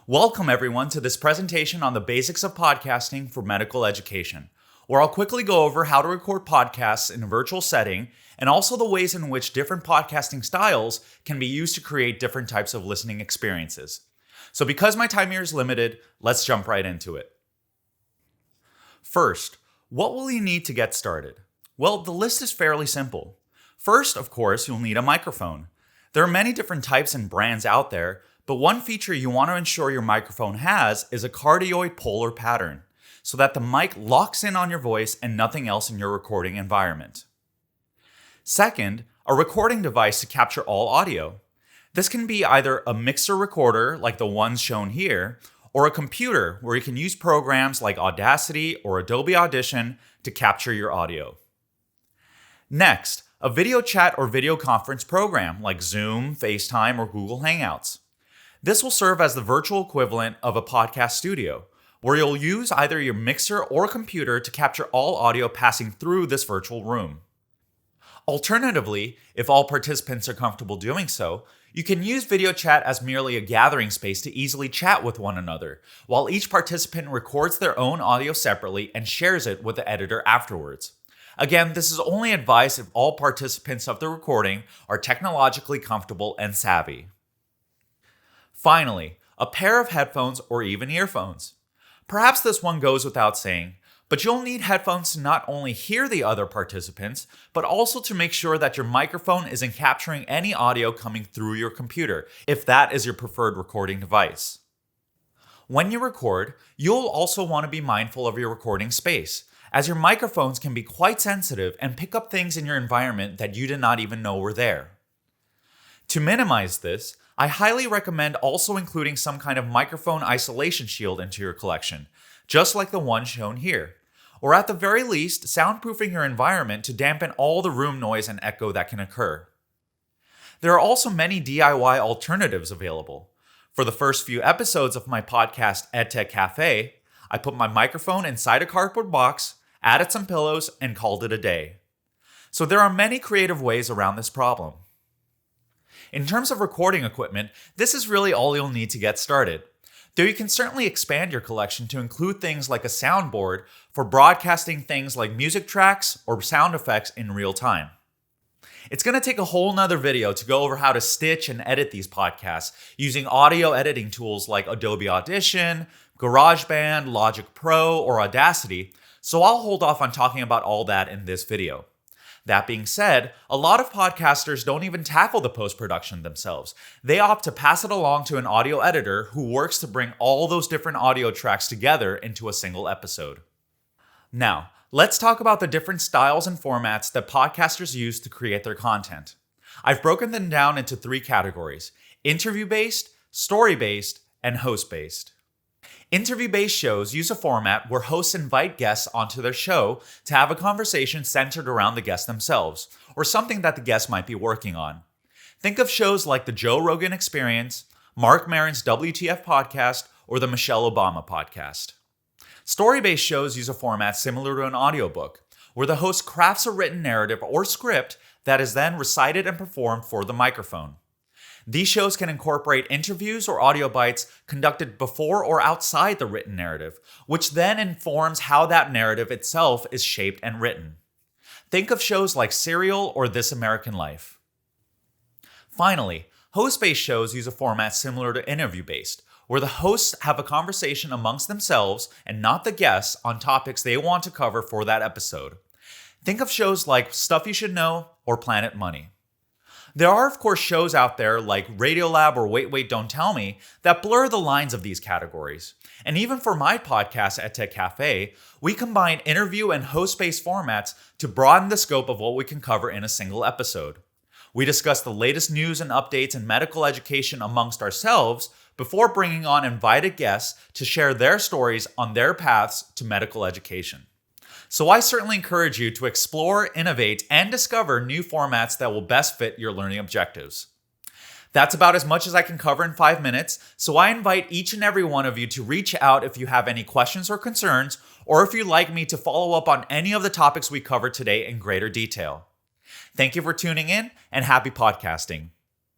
Welcome everyone to this presentation on the basics of podcasting for medical education, where I'll quickly go over how to record podcasts in a virtual setting and also the ways in which different podcasting styles can be used to create different types of listening experiences. So because my time here is limited, let's jump right into it. First, what will you need to get started? Well, the list is fairly simple. First, of course, you'll need a microphone. There are many different types and brands out there, but one feature you want to ensure your microphone has is a cardioid polar pattern, so that the mic locks in on your voice and nothing else in your recording environment. Second, a recording device to capture all audio. This can be either a mixer recorder like the ones shown here, or a computer where you can use programs like Audacity or Adobe Audition to capture your audio. Next, a video chat or video conference program like Zoom, FaceTime, or Google Hangouts. This will serve as the virtual equivalent of a podcast studio, where you'll use either your mixer or computer to capture all audio passing through this virtual room. Alternatively, if all participants are comfortable doing so, you can use video chat as merely a gathering space to easily chat with one another, while each participant records their own audio separately and shares it with the editor afterwards. Again, this is only advised if all participants of the recording are technologically comfortable and savvy. Finally, a pair of headphones or even earphones. Perhaps this one goes without saying, but you'll need headphones to not only hear the other participants, but also to make sure that your microphone isn't capturing any audio coming through your computer, if that is your preferred recording device. When you record, you'll also want to be mindful of your recording space, as your microphones can be quite sensitive and pick up things in your environment that you did not even know were there. To minimize this, I highly recommend also including some kind of microphone isolation shield into your collection, just like the one shown here, or at the very least, soundproofing your environment to dampen all the room noise and echo that can occur. There are also many DIY alternatives available. For the first few episodes of my podcast EdTech Café, I put my microphone inside a cardboard box, added some pillows, and called it a day. So there are many creative ways around this problem. In terms of recording equipment, this is really all you'll need to get started, though you can certainly expand your collection to include things like a soundboard for broadcasting things like music tracks or sound effects in real time. It's going to take a whole nother video to go over how to stitch and edit these podcasts using audio editing tools like Adobe Audition, GarageBand, Logic Pro, or Audacity, so I'll hold off on talking about all that in this video. That being said, a lot of podcasters don't even tackle the post-production themselves. They opt to pass it along to an audio editor who works to bring all those different audio tracks together into a single episode. Now, let's talk about the different styles and formats that podcasters use to create their content. I've broken them down into 3 categories: interview-based, story-based, and host-based. Interview-based shows use a format where hosts invite guests onto their show to have a conversation centered around the guest themselves, or something that the guest might be working on. Think of shows like The Joe Rogan Experience, Marc Maron's WTF podcast, or the Michelle Obama podcast. Story-based shows use a format similar to an audiobook, where the host crafts a written narrative or script that is then recited and performed for the microphone. These shows can incorporate interviews or audio bites conducted before or outside the written narrative, which then informs how that narrative itself is shaped and written. Think of shows like Serial or This American Life. Finally, host-based shows use a format similar to interview-based, where the hosts have a conversation amongst themselves and not the guests on topics they want to cover for that episode. Think of shows like Stuff You Should Know or Planet Money. There are, of course, shows out there like Radiolab or Wait, Don't Tell Me that blur the lines of these categories. And even for my podcast, EdTech Café, we combine interview and host-based formats to broaden the scope of what we can cover in a single episode. We discuss the latest news and updates in medical education amongst ourselves before bringing on invited guests to share their stories on their paths to medical education. So I certainly encourage you to explore, innovate, and discover new formats that will best fit your learning objectives. That's about as much as I can cover in 5 minutes, so I invite each and every one of you to reach out if you have any questions or concerns, or if you'd like me to follow up on any of the topics we covered today in greater detail. Thank you for tuning in, and happy podcasting.